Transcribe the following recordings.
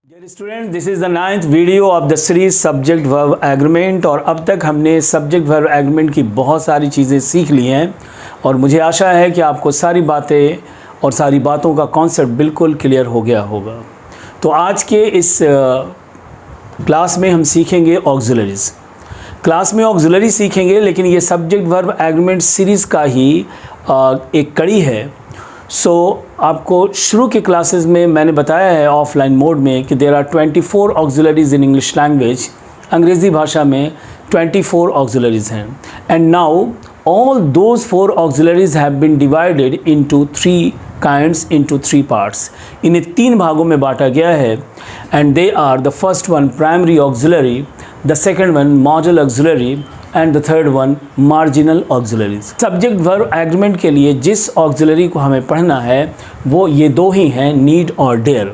Dear student, this is the 9th video of the series subject verb agreement. और अब तक हमने subject verb agreement की बहुत सारी चीज़ें सीख ली हैं और मुझे आशा है कि आपको सारी बातें और सारी बातों का कॉन्सेप्ट बिल्कुल क्लियर हो गया होगा। तो आज के इस क्लास में हम सीखेंगे ऑक्सिलरीज। क्लास में ऑक्सिलरी सीखेंगे, लेकिन ये सब्जेक्ट वर्ब एग्रीमेंट सीरीज़ का ही एक कड़ी है। आपको शुरू के क्लासेस में मैंने बताया है ऑफलाइन मोड में कि there are 24 auxiliaries in English language. अंग्रेज़ी भाषा में 24 ऑक्सिलरीज हैं। And now all those 4 auxiliaries have been divided into 3 kinds into 3 parts. इन्हें 3 भागों में बांटा गया है। And they are the first one primary auxiliary, the second one modal auxiliary and the third one marginal auxiliaries. Subject verb agreement के लिए जिस auxiliary को हमें पढ़ना है वो ये 2 ही हैं, नीड और डेयर।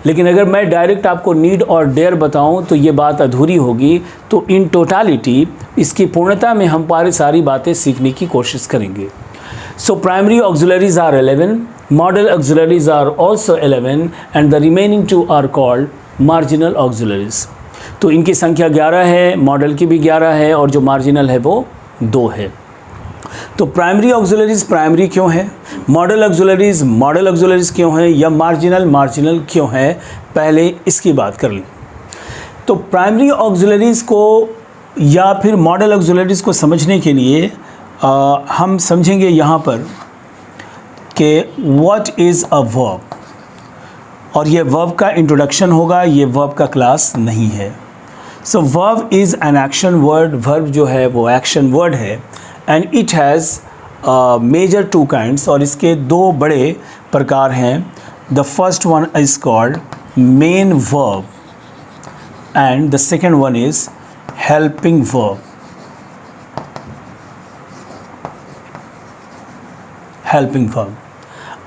लेकिन अगर मैं डायरेक्ट आपको नीड और डेयर बताऊं तो ये बात अधूरी होगी। तो इन टोटालिटी, इसकी पूर्णता में हम सारी बातें सीखने की कोशिश करेंगे। So primary auxiliaries are 11, modal auxiliaries are also 11 and the remaining 2 are called marginal auxiliaries. तो इनकी संख्या 11 है, मॉडल की भी 11 है और जो मार्जिनल है वो 2 है। तो प्राइमरी ऑक्सिलरीज प्राइमरी क्यों है, मॉडल ऑक्सिलरीज क्यों है, या मार्जिनल क्यों है, पहले इसकी बात कर लें। तो प्राइमरी ऑक्सिलरीज को या फिर मॉडल ऑक्सिलरीज को समझने के लिए हम समझेंगे यहाँ पर कि व्हाट इज़ अ वर्ब, और ये वर्ब का इंट्रोडक्शन होगा, ये वर्ब का क्लास नहीं है। So verb is an action word. Verb जो है वो एक्शन वर्ड है and it has major 2 kinds, और इसके 2 बड़े प्रकार हैं। The first one is called main verb and the second one is helping verb. Helping verb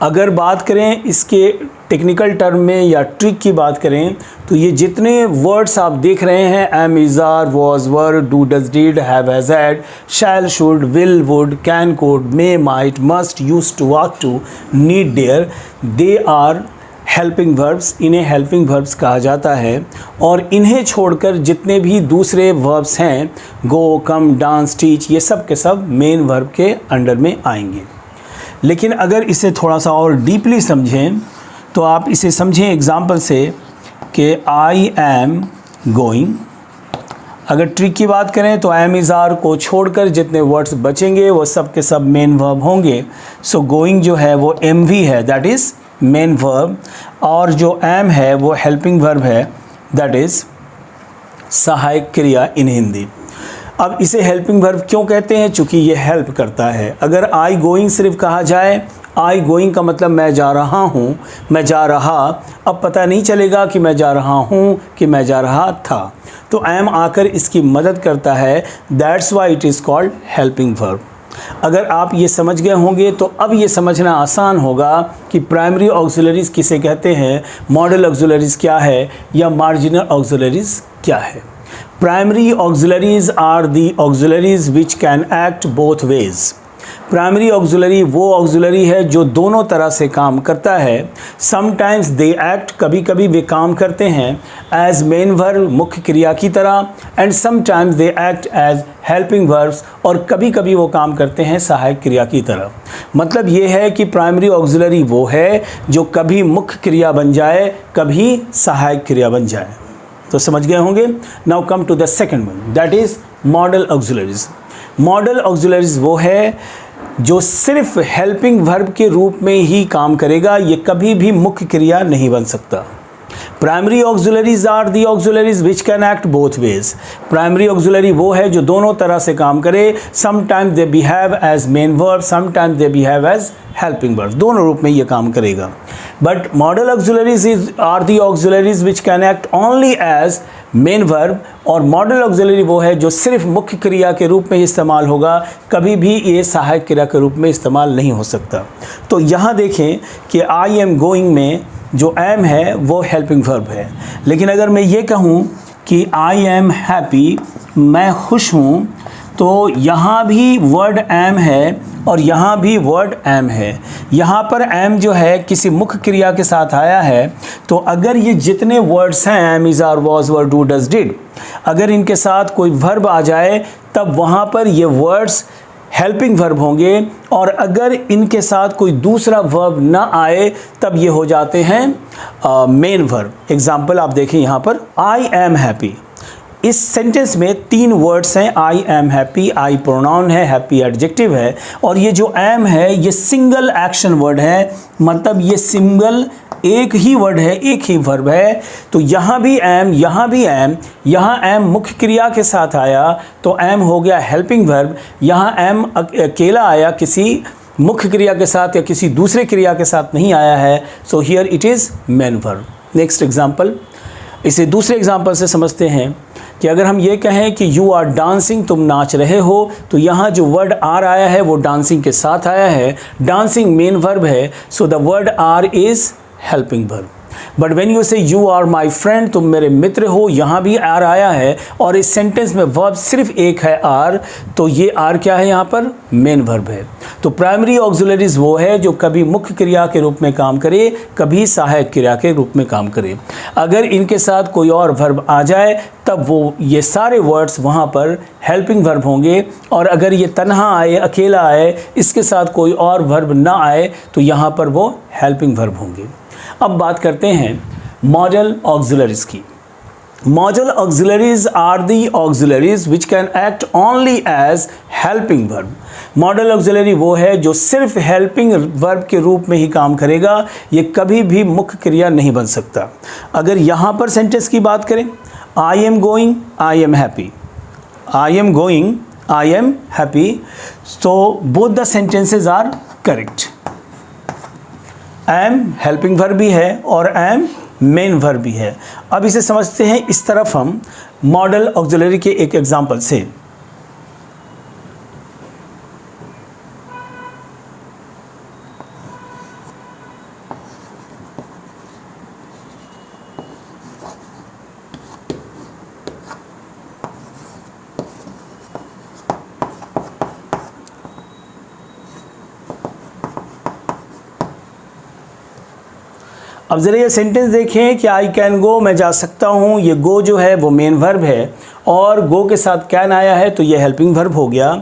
अगर बात करें इसके टेक्निकल टर्म में या ट्रिक की बात करें तो ये जितने वर्ड्स आप देख रहे हैं, am, is, are, was, were, do, does, did, have, has, had, shall, should, will, would, can, could, may, might, must, used to, ought to, need, dare, they are helping verbs. इन्हें helping verbs कहा जाता है। और इन्हें छोड़कर जितने भी दूसरे वर्ब्स हैं, गो, कम, डांस, टीच, ये सब के सब मेन वर्ब के अंडर में आएंगे। लेकिन अगर इसे थोड़ा सा और डीपली समझें तो आप इसे समझें एग्ज़ाम्पल से कि आई एम गोइंग। अगर ट्रिक की बात करें तो एम, इज़, आर को छोड़कर जितने वर्ड्स बचेंगे वो सब के सब मेन वर्ब होंगे। सो गोइंग जो है वो एम वी है, दैट इज़ मेन वर्ब, और जो एम है वो हेल्पिंग वर्ब है, दैट इज़ सहायक क्रिया इन हिंदी। अब इसे हेल्पिंग वर्ब क्यों कहते हैं? चूँकि ये हेल्प करता है। अगर आई गोइंग सिर्फ कहा जाए, आई गोइंग का मतलब मैं जा रहा हूँ, मैं जा रहा, अब पता नहीं चलेगा कि मैं जा रहा हूँ कि मैं जा रहा था। तो एम आकर इसकी मदद करता है, that's why it is called helping verb. अगर आप ये समझ गए होंगे तो अब ये समझना आसान होगा कि प्राइमरी ऑक्सिलरीज किसे कहते हैं, मॉडल ऑक्सिलरीज क्या है, या मार्जिनल ऑक्सिलरीज क्या है। Primary auxiliaries are the auxiliaries which can act both ways. Primary auxiliary वो ऑक्सिलरी है जो दोनों तरह से काम करता है। समटाइम्स दे एक्ट, कभी कभी वे काम करते हैं एज मेन वर्ब, मुख्य क्रिया की तरह, and sometimes they act as helping verbs, और कभी कभी वो काम करते हैं सहायक क्रिया की तरह। मतलब ये है कि प्राइमरी ऑक्सिलरी वो है जो कभी मुख्य क्रिया बन जाए, कभी सहायक क्रिया बन जाए। तो समझ गए होंगे। Now come to the second one, that is modal auxiliaries. Modal auxiliaries वो है जो सिर्फ हेल्पिंग वर्ब के रूप में ही काम करेगा, ये कभी भी मुख्य क्रिया नहीं बन सकता। Primary auxiliaries are the auxiliaries which can act both ways. Primary auxiliary वो है जो दोनों तरह से काम करे। Sometimes they behave as main verb, sometimes they behave as helping verb, दोनों रूप में ये काम करेगा। But modal auxiliaries are the auxiliaries which can act only as main verb, और मॉडल ऑक्सिलरी वो है जो सिर्फ मुख्य क्रिया के रूप में इस्तेमाल होगा, कभी भी ये सहायक क्रिया के रूप में इस्तेमाल नहीं हो सकता। तो यहाँ देखें कि आई एम गोइंग में जो एम है वो हेल्पिंग वर्ब है। लेकिन अगर मैं ये कहूँ कि आई एम हैप्पी, मैं खुश हूँ, तो यहाँ भी वर्ड एम है और यहाँ भी वर्ड एम है। यहाँ पर एम जो है किसी मुख्य क्रिया के साथ आया है, तो अगर ये जितने वर्ड्स हैं am, is, are, was, were, do, does, did, अगर इनके साथ कोई वर्ब आ जाए तब वहाँ पर ये वर्ड्स हेल्पिंग वर्ब होंगे, और अगर इनके साथ कोई दूसरा वर्ब ना आए तब ये हो जाते हैं मेन वर्ब। एग्जाम्पल आप देखें यहाँ पर, आई एम हैप्पी। इस सेंटेंस में 3 वर्ड्स हैं, आई एम हैप्पी, आई प्रोनाउन है, हैप्पी एडजेक्टिव है, और ये जो एम है ये सिंगल एक्शन वर्ड है, मतलब ये सिंगल एक ही वर्ड है, एक ही वर्ब है। तो यहाँ भी एम, यहाँ भी एम, यहाँ एम मुख्य क्रिया के साथ आया तो एम हो गया हेल्पिंग वर्ब, यहाँ एम अकेला आया किसी मुख्य क्रिया के साथ या किसी दूसरे क्रिया के साथ नहीं आया है, so here it is main verb. Next example, इसे दूसरे एग्जाम्पल से समझते हैं कि अगर हम ये कहें कि यू आर डांसिंग, तुम नाच रहे हो, तो यहाँ जो वर्ड आर आया है वो डांसिंग के साथ आया है। डांसिंग मेन वर्ब है, so the word are is helping verb. But when you say you are my friend, तुम मेरे मित्र हो, यहाँ भी आर आया है और इस सेंटेंस में वर्ब सिर्फ एक है आर, तो ये आर क्या है यहाँ पर, मेन वर्ब है। तो प्राइमरी ऑक्सिलरीज वो है जो कभी मुख्य क्रिया के रूप में काम करे, कभी सहायक क्रिया के रूप में काम करे। अगर इनके साथ कोई और वर्ब आ जाए तब वो ये सारे वर्ड्स वहाँ पर हेल्पिंग वर्ब होंगे, और अगर ये तन्हा आए, अकेला आए, इसके साथ कोई और वर्ब ना आए तो यहाँ पर वो हेल्पिंग वर्ब होंगे। अब बात करते हैं मॉडल ऑक्सिलरीज की। Modal auxiliaries are the auxiliaries which can act only as helping verb. Modal auxiliary वो है जो सिर्फ हेल्पिंग वर्ब के रूप में ही काम करेगा, ये कभी भी मुख्य क्रिया नहीं बन सकता। अगर यहाँ पर सेंटेंस की बात करें, I am going, I am happy, I am going, I am happy, तो both the sentences are correct. Am helping verb भी है और एम मेन वर्ब भी है। अब इसे समझते हैं इस तरफ हम मॉडल ऑक्सिलरी के एक एग्जांपल से। अब ज़रा ये सेंटेंस देखें कि आई कैन गो, मैं जा सकता हूँ, ये गो जो है वो मेन वर्ब है और गो के साथ कैन आया है तो ये हेल्पिंग वर्ब हो गया।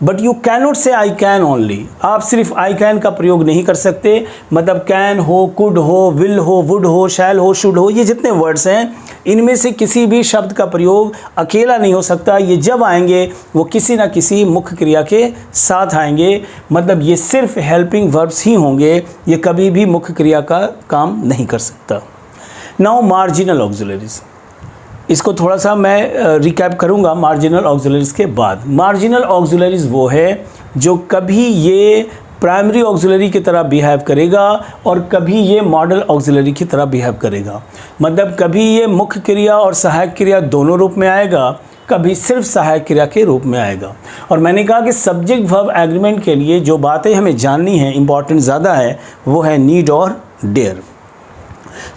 बट यू कैन नॉट से आई कैन ओनली, आप सिर्फ आई कैन का प्रयोग नहीं कर सकते, मतलब कैन हो, कुड हो, विल हो, वुड हो, शैल हो, शुड हो, ये जितने वर्ड्स हैं इनमें से किसी भी शब्द का प्रयोग अकेला नहीं हो सकता। ये जब आएंगे वो किसी ना किसी मुख्य क्रिया के साथ आएंगे, मतलब ये सिर्फ हेल्पिंग वर्ब्स ही होंगे, ये कभी भी मुख्य क्रिया का काम नहीं कर सकता। नाउ मार्जिनल ऑक्सिलरीज, इसको थोड़ा सा मैं रिकैप करूंगा मार्जिनल ऑक्सिलरीज के बाद। मार्जिनल ऑक्सिलरीज वो है जो कभी ये प्राइमरी ऑक्सिलरी की तरह बिहेव करेगा और कभी ये मॉडल ऑक्सिलरी की तरह बिहेव करेगा, मतलब कभी ये मुख्य क्रिया और सहायक क्रिया दोनों रूप में आएगा, कभी सिर्फ सहायक क्रिया के रूप में आएगा। और मैंने कहा कि सब्जेक्ट वर्ब एग्रीमेंट के लिए जो बातें हमें जाननी है, इंपॉर्टेंट ज़्यादा है, वो है नीड और डेयर।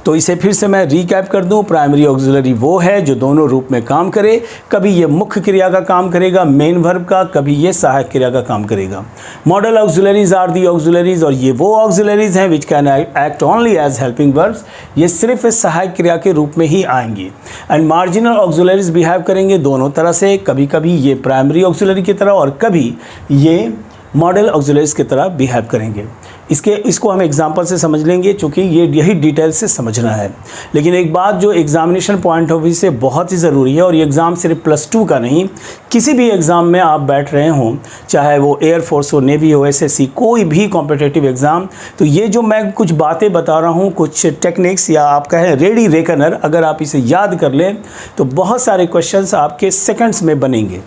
तो इसे फिर से मैं रिकैप कर दूं, प्राइमरी ऑक्सिलरी वो है जो दोनों रूप में काम करे, कभी ये मुख्य क्रिया का काम करेगा मेन वर्ब का, कभी ये सहायक क्रिया का काम करेगा। Modal auxiliaries are the auxiliaries, और ये वो ऑक्सिलरीज हैं which can act only as helping verbs, ये सिर्फ सहायक क्रिया के रूप में ही आएंगी। एंड मार्जिनल ऑक्सिलरीज बिहेव करेंगे दोनों तरह से, कभी कभी ये प्राइमरी ऑक्सिलरी की तरह और कभी ये मॉडल ऑक्सिलरीज की तरह बिहेव करेंगे। इसको हम एग्जांपल से समझ लेंगे, क्योंकि ये यही डिटेल से समझना है। लेकिन एक बात जो एग्जामिनेशन पॉइंट ऑफ व्यू से बहुत ही ज़रूरी है, और ये एग्ज़ाम सिर्फ +2 का नहीं, किसी भी एग्ज़ाम में आप बैठ रहे हों, चाहे वो एयरफोर्स हो, नेवी हो, SSC, कोई भी कॉम्पिटिटिव एग्ज़ाम, तो ये जो मैं कुछ बातें बता रहा हूँ, कुछ टेक्निक्स या आप कहें रेडी रेकनर, अगर आप इसे याद कर लें तो बहुत सारे क्वेश्चंस आपके सेकंड्स में बनेंगे।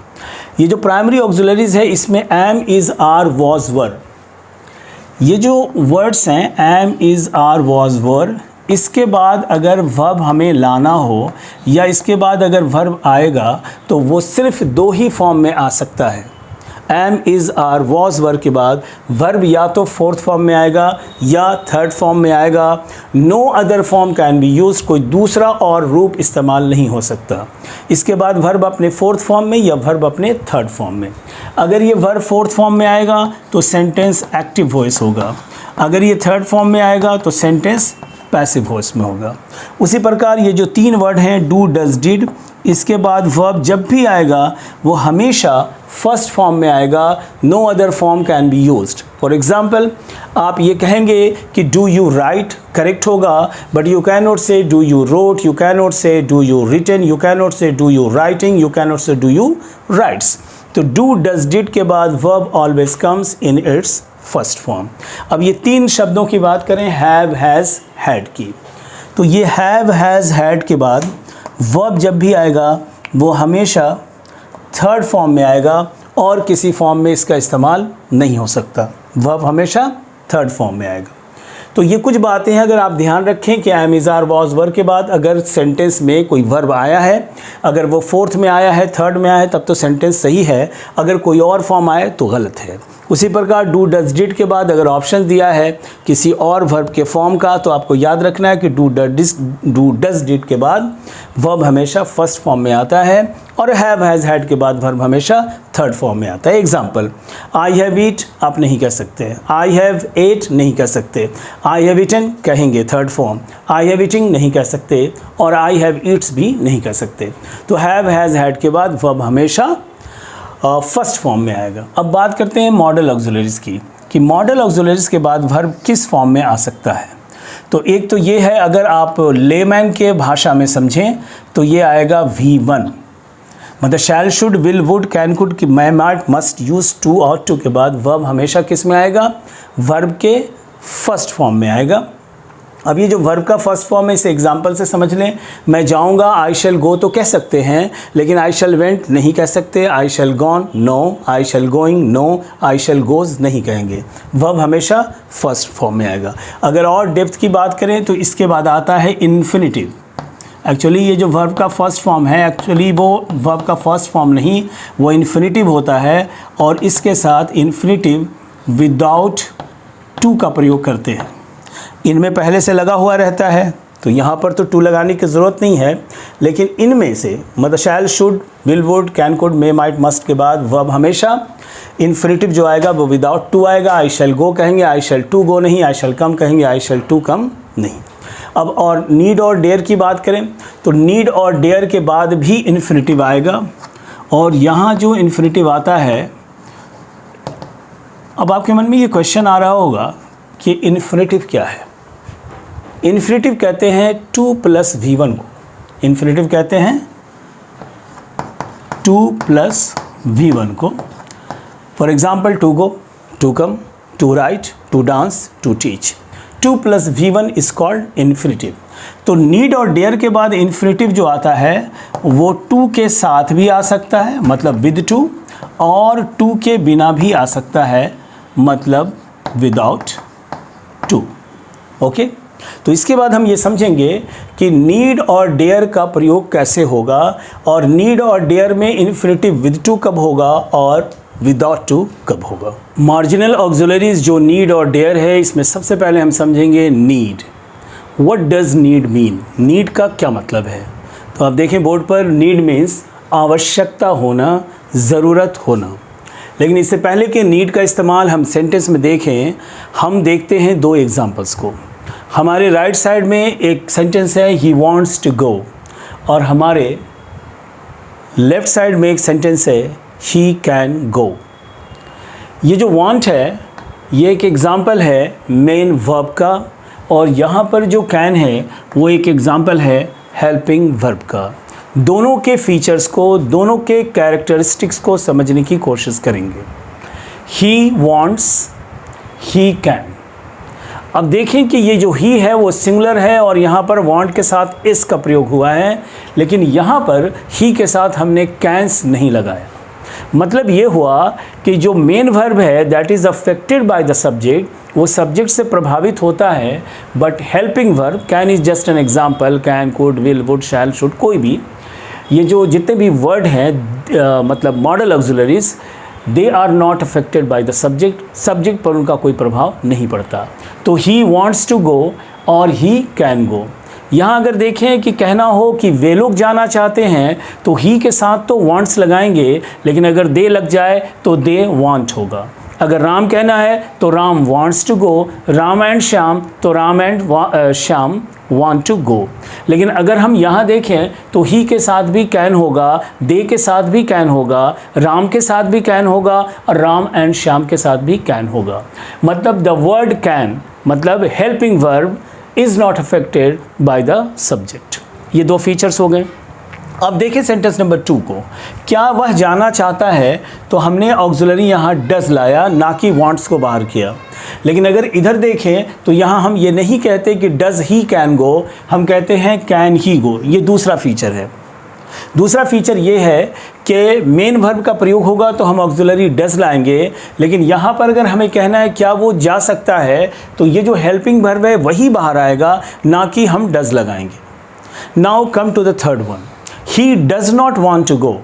ये जो प्राइमरी ऑक्सिलरीज है इसमें एम, इज़, आर, वॉज, वर, ये जो वर्ड्स हैं एम, इज़, आर, वॉज, वर, इसके बाद अगर वर्ब हमें लाना हो या इसके बाद अगर वर्ब आएगा तो वो सिर्फ 2 ही फॉर्म में आ सकता है। Am is are was were के बाद वर्ब या तो फोर्थ फॉर्म में आएगा या थर्ड फॉर्म में आएगा। No other form can be use, कोई दूसरा और रूप इस्तेमाल नहीं हो सकता। इसके बाद वर्ब अपने फोर्थ फॉर्म में या वर्ब अपने थर्ड फॉर्म में। अगर ये वर्ब फोर्थ फॉर्म में आएगा तो सेंटेंस एक्टिव वॉइस होगा, अगर ये थर्ड फॉर्म में आएगा तो सेंटेंस पैसिव वॉइस में होगा। उसी प्रकार ये जो तीन वर्ड हैं डू डज डिड, इसके बाद वर्ब जब भी आएगा वो हमेशा फर्स्ट फॉर्म में आएगा, no other form can be used. For example आप ये कहेंगे कि डू यू राइट, करेक्ट होगा, but you can not say do you wrote, you can not say do you written, you can not say do you writing, you can not say do you writes. तो do does did के बाद verb always comes in its first form. अब ये तीन शब्दों की बात करें हैव हैज़ हैड की, तो ये हैव हैज़ हैड के बाद वर्ब जब भी आएगा वो हमेशा थर्ड फॉर्म में आएगा और किसी फॉर्म में इसका इस्तेमाल नहीं हो सकता, वर्ब हमेशा थर्ड फॉर्म में आएगा। तो ये कुछ बातें हैं, अगर आप ध्यान रखें कि am is are was were के बाद अगर सेंटेंस में कोई वर्ब आया है, अगर वो फोर्थ में आया है, थर्ड में आया है, तब तो सेंटेंस सही है, अगर कोई और फॉर्म आए तो गलत है। उसी प्रकार डू डज डिड के बाद अगर ऑप्शन दिया है किसी और वर्ब के फॉर्म का, तो आपको याद रखना है कि डू डज डिड के बाद वर्ब हमेशा फर्स्ट फॉर्म में आता है और हैव हैज़ हैड के बाद वर्ब हमेशा थर्ड फॉर्म में आता है। एग्जाम्पल, आई हैव ईट आप नहीं कह सकते, आई हैव एट नहीं कह सकते, आई हैव ईटन कहेंगे third form, I have eating नहीं कह सकते और आई हैव ईट्स भी नहीं कह सकते। तो हैव हैज़ हैड के बाद वर्ब हमेशा फर्स्ट फॉर्म में आएगा। अब बात करते हैं मॉडल ऑक्सिलरीज की, कि मॉडल ऑक्सिलरीज के बाद वर्ब किस फॉर्म में आ सकता है। तो एक तो ये है, अगर आप लेमैन के भाषा में समझें तो ये आएगा V1, मतलब shall should will would can could की मैं माइट मस्ट यूज टू और टू के बाद वर्ब हमेशा किस में आएगा, वर्ब के फर्स्ट फॉर्म में आएगा। अब ये जो वर्ब का फर्स्ट फॉर्म है इसे एग्जांपल से समझ लें। मैं जाऊंगा, आई शैल गो तो कह सकते हैं, लेकिन आई शैल वेंट नहीं कह सकते, आई शैल गॉन नो, आई शैल गोइंग नो, आई शैल गोज नहीं कहेंगे, वर्ब हमेशा फर्स्ट फॉर्म में आएगा। अगर और डेप्थ की बात करें तो इसके बाद आता है इन्फिनिटिव। एक्चुअली ये जो वर्ब का फर्स्ट फॉर्म है, एक्चुअली वो वर्ब का फर्स्ट फॉर्म नहीं, वो इन्फिनिटिव होता है और इसके साथ इन्फिनिटिव विदाउट टू का प्रयोग करते हैं। इनमें पहले से लगा हुआ रहता है तो यहाँ पर तो टू लगाने की ज़रूरत नहीं है, लेकिन इनमें से मतलब shall should will would can could may might must के बाद वर्ब हमेशा इन्फिनिटिव जो आएगा वो विदाउट टू आएगा। आई शैल गो कहेंगे, आई शैल टू गो नहीं, आई शैल कम कहेंगे, आई शैल टू कम नहीं। अब और नीड और डेयर की बात करें तो नीड और डेयर के बाद भी इन्फिनिटिव आएगा और यहाँ जो इन्फिनिटिव आता है, अब आपके मन में ये क्वेश्चन आ रहा होगा कि इन्फिनिटिव क्या है। इन्फिनिटिव कहते हैं 2 + V1 को, इन्फिनिटिव कहते हैं 2 + V1 को। For example to go, to come, to write, to dance, to teach. 2 + V1 is called infinitive. तो नीड और डेयर के बाद इन्फिनिटिव जो आता है वो 2 के साथ भी आ सकता है, मतलब विद 2, और 2 के बिना भी आ सकता है, मतलब विदाउट 2। ओके, तो इसके बाद हम ये समझेंगे कि नीड और डेयर का प्रयोग कैसे होगा और नीड और डेयर में इन्फिनिटिव विद 2 कब होगा और विदाउट 2 कब होगा। मार्जिनल ऑक्सिलरीज जो नीड और डेयर है, इसमें सबसे पहले हम समझेंगे need. What does need mean, need का क्या मतलब है। तो आप देखें बोर्ड पर, नीड मीन्स आवश्यकता होना, ज़रूरत होना। लेकिन इससे पहले कि नीड का इस्तेमाल हम सेंटेंस में देखें, हम देखते हैं 2 एग्जाम्पल्स को। हमारे राइट साइड में एक सेंटेंस है ही वॉन्ट्स टू गो, और हमारे लेफ़्ट साइड में एक सेंटेंस है ही कैन गो। ये जो वांट है ये एक एग्जाम्पल है मेन वर्ब का, और यहाँ पर जो कैन है वो एक एग्जाम्पल है हेल्पिंग वर्ब का। दोनों के फीचर्स को, दोनों के कैरेक्टरिस्टिक्स को समझने की कोशिश करेंगे। He wants, he can. अब देखें कि ये जो ही है वो सिंगुलर है और यहाँ पर वांट के साथ इस का प्रयोग हुआ है, लेकिन यहाँ पर ही के साथ हमने कैंस नहीं लगाया। मतलब ये हुआ कि जो मेन वर्ब है that is affected by the subject, वो सब्जेक्ट से प्रभावित होता है, but helping verb can is just an example, can, could, will, would, shall, should, कोई भी। ये जो जितने भी वर्ड हैं मतलब modal auxiliaries, they are not affected by the subject, subject पर उनका कोई प्रभाव नहीं पड़ता। तो ही वॉन्ट्स टू गो और ही कैन गो। यहाँ अगर देखें कि कहना हो कि वे लोग जाना चाहते हैं तो ही के साथ तो वांट्स लगाएंगे, लेकिन अगर दे लग जाए तो दे वांट होगा। अगर राम कहना है तो Ram wants to go, Ram and Shyam तो Ram and Shyam want to go. लेकिन अगर हम यहाँ देखें तो ही के साथ भी कैन होगा, दे के साथ भी कैन होगा, राम के साथ भी कैन होगा और राम एंड श्याम के साथ भी कैन होगा। मतलब द वर्ड कैन मतलब helping verb is not affected by the subject. ये दो फीचर्स हो गए। अब देखिए सेंटेंस नंबर 2 को, क्या वह जाना चाहता है, तो हमने ऑक्सिलरी यहाँ डज लाया, ना कि वांट्स को बाहर किया। लेकिन अगर इधर देखें तो यहाँ हम ये नहीं कहते कि डज ही कैन गो, हम कहते हैं कैन ही गो। ये दूसरा फीचर है। दूसरा फीचर ये है कि मेन वर्ब का प्रयोग होगा तो हम ऑक्सिलरी डज लाएंगे, लेकिन यहाँ पर अगर हमें कहना है क्या वो जा सकता है, तो ये जो हेल्पिंग वर्ब है वही बाहर आएगा, ना कि हम डज लगाएंगे। Now come to the third one, he does not want to go.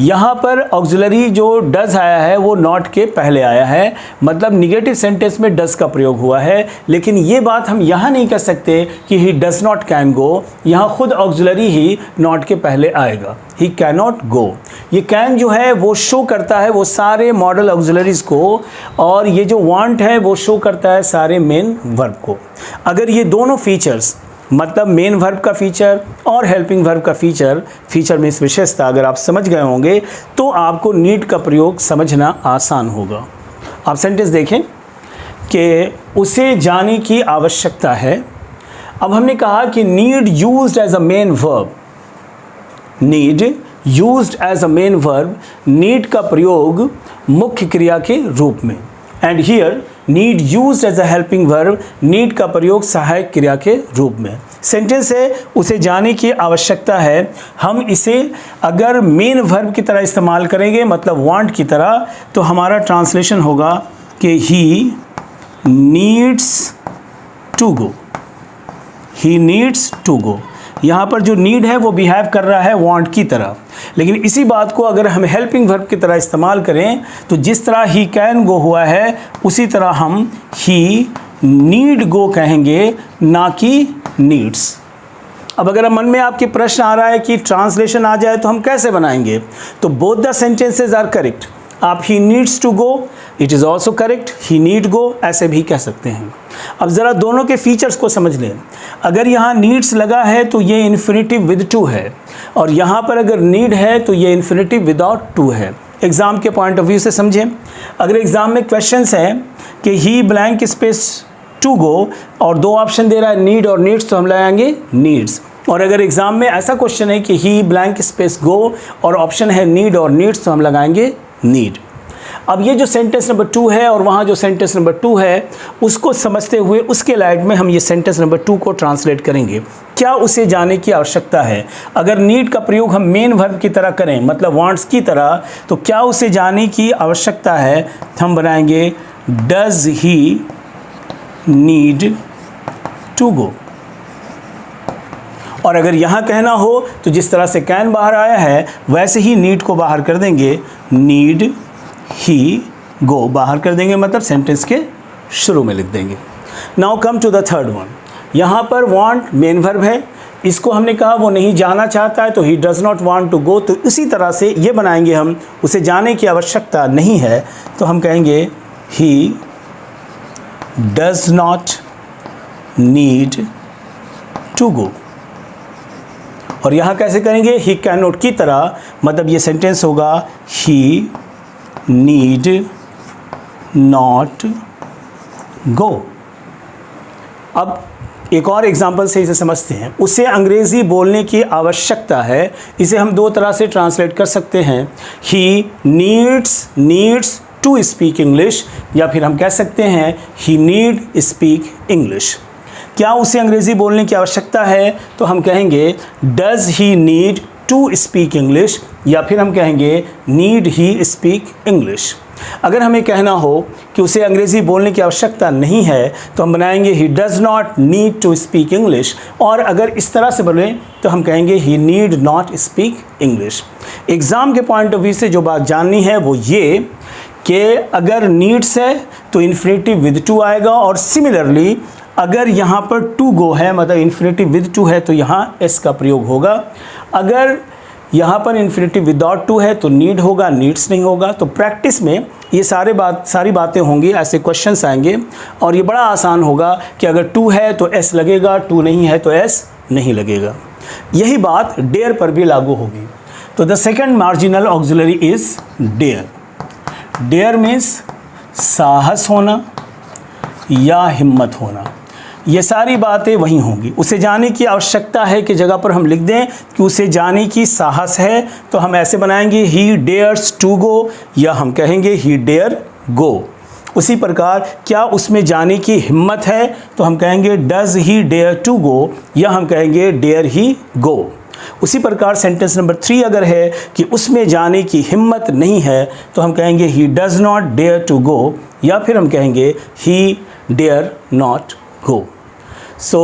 यहाँ पर ऑक्सिलरी जो डज आया है वो नॉट के पहले आया है, मतलब निगेटिव सेंटेंस में डज का प्रयोग हुआ है। लेकिन ये बात हम यहाँ नहीं कह सकते कि ही डज नॉट कैन गो, यहाँ खुद ऑक्सिलरी ही नॉट के पहले आएगा, ही कैन नॉट गो। ये कैन जो है वो शो करता है वो सारे मॉडल ऑक्सिलरीज को, और ये जो वांट है वो शो करता है सारे मेन वर्ब को। अगर ये दोनों फीचर्स मतलब मेन वर्ब का फीचर और हेल्पिंग वर्ब का फीचर में इस विशेषता अगर आप समझ गए होंगे तो आपको नीड का प्रयोग समझना आसान होगा। आप सेंटेंस देखें कि उसे जाने की आवश्यकता है। अब हमने कहा कि need used as a main verb, need used as a main verb, need का प्रयोग मुख्य क्रिया के रूप में, and here need used as a helping verb, need का प्रयोग सहायक क्रिया के रूप में। सेंटेंस है उसे जाने की आवश्यकता है, हम इसे अगर मेन वर्ब की तरह इस्तेमाल करेंगे मतलब वांट की तरह, तो हमारा ट्रांसलेशन होगा कि he needs to go, he needs to go. यहाँ पर जो नीड है वो बिहेव कर रहा है वांट की तरह, लेकिन इसी बात को अगर हम हेल्पिंग वर्ब की तरह इस्तेमाल करें तो जिस तरह ही कैन गो हुआ है उसी तरह हम ही नीड गो कहेंगे, ना कि नीड्स। अब अगर मन में आपके प्रश्न आ रहा है कि ट्रांसलेशन आ जाए तो हम कैसे बनाएंगे, तो both the sentences are correct. आप he needs to go, it is also correct, he need go ऐसे भी कह सकते हैं। अब ज़रा दोनों के फीचर्स को समझ लें। अगर यहाँ नीड्स लगा है तो ये इन्फिनिटिव विद टू है, और यहाँ पर अगर नीड है तो ये इन्फिनिटिव विदाउट टू है। एग्ज़ाम के पॉइंट ऑफ व्यू से समझें, अगर एग्ज़ाम में क्वेश्चंस हैं कि ही ब्लैंक स्पेस टू गो और दो ऑप्शन दे रहा है नीड और नीड्स, तो हम लगाएंगे नीड्स। और अगर एग्ज़ाम में ऐसा क्वेश्चन है कि ही ब्लैंक स्पेस गो और ऑप्शन है नीड और नीड्स, तो हम लगाएंगे नीड। अब ये जो सेंटेंस नंबर 2 है और वहाँ जो सेंटेंस नंबर 2 है उसको समझते हुए उसके लाइट में हम ये सेंटेंस नंबर 2 को ट्रांसलेट करेंगे। क्या उसे जाने की आवश्यकता है? अगर नीड का प्रयोग हम मेन वर्ब की तरह करें मतलब वांट्स की तरह, तो क्या उसे जाने की आवश्यकता है, हम बनाएंगे does he need to go. और अगर यहाँ कहना हो तो जिस तरह से कैन बाहर आया है वैसे ही नीड को बाहर कर देंगे, नीड ही गो बाहर कर देंगे, मतलब सेंटेंस के शुरू में लिख देंगे। Now come to the third one. यहाँ पर वांट मेन वर्ब है, इसको हमने कहा वो नहीं जाना चाहता है तो he does not want to go, तो इसी तरह से ये बनाएंगे हम, उसे जाने की आवश्यकता नहीं है तो हम कहेंगे he does not need to go. और यहाँ कैसे करेंगे, ही कैन नॉट की तरह, मतलब ये सेंटेंस होगा ही नीड नॉट गो। अब एक और एग्जांपल से इसे समझते हैं। उसे अंग्रेज़ी बोलने की आवश्यकता है, इसे हम दो तरह से ट्रांसलेट कर सकते हैं, he needs to speak English, या फिर हम कह सकते हैं ही नीड स्पीक इंग्लिश। क्या उसे अंग्रेज़ी बोलने की आवश्यकता है, तो हम कहेंगे does he need to speak English, या फिर हम कहेंगे नीड ही स्पीक इंग्लिश। अगर हमें कहना हो कि उसे अंग्रेज़ी बोलने की आवश्यकता नहीं है तो हम बनाएंगे he does not need to speak English, और अगर इस तरह से बोलें तो हम कहेंगे he need not speak English. Exam के पॉइंट ऑफ व्यू से जो बात जाननी है वो ये कि अगर नीड्स है तो इन्फिनेटिव विद टू आएगा, और सिमिलरली अगर यहाँ पर टू गो है मतलब इन्फिनेटिव विद टू है तो यहाँ एस का प्रयोग होगा। अगर यहाँ पर इन्फिनेटिव विदाउट टू है तो नीड होगा, नीड्स नहीं होगा। तो प्रैक्टिस में ये सारी बातें होंगी, ऐसे क्वेश्चंस आएंगे और ये बड़ा आसान होगा कि अगर टू है तो एस लगेगा, टू नहीं है तो एस नहीं लगेगा। यही बात डेयर पर भी लागू होगी। तो the second marginal auxiliary is dare. Dare means साहस होना या हिम्मत होना, ये सारी बातें वहीं होंगी। उसे जाने की आवश्यकता है कि जगह पर हम लिख दें कि उसे जाने की साहस है, तो हम ऐसे बनाएंगे ही डेयर्स टू गो, या हम कहेंगे ही डेयर गो। उसी प्रकार क्या उसमें जाने की हिम्मत है, तो हम कहेंगे does he dare to go, या हम कहेंगे डेयर ही गो। उसी प्रकार सेंटेंस नंबर 3 अगर है कि उसमें जाने की हिम्मत नहीं है, तो हम कहेंगे he does not dare to go, या फिर हम कहेंगे he dare not go. So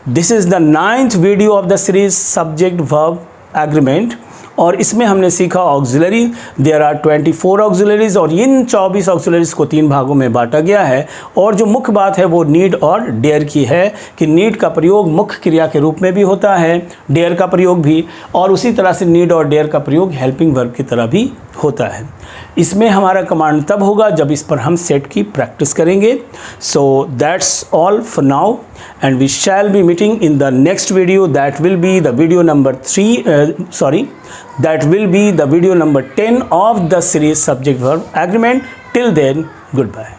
this is the 9th video of the series subject verb agreement, और इसमें हमने सीखा ऑक्सिलरी। देयर आर 24 ऑक्सिलरीज, और इन 24 ऑक्सिलरीज को 3 भागों में बांटा गया है। और जो मुख्य बात है वो नीड और डेयर की है कि नीड का प्रयोग मुख्य क्रिया के रूप में भी होता है, डेयर का प्रयोग भी, और उसी तरह से नीड और डेयर का प्रयोग हेल्पिंग वर्ब की तरह भी होता है। इसमें हमारा कमांड तब होगा जब इस पर हम सेट की प्रैक्टिस करेंगे। So that's all for now, and we shall be meeting in the next video. That will be the video number 10 of the series subject verb agreement. Till then, goodbye.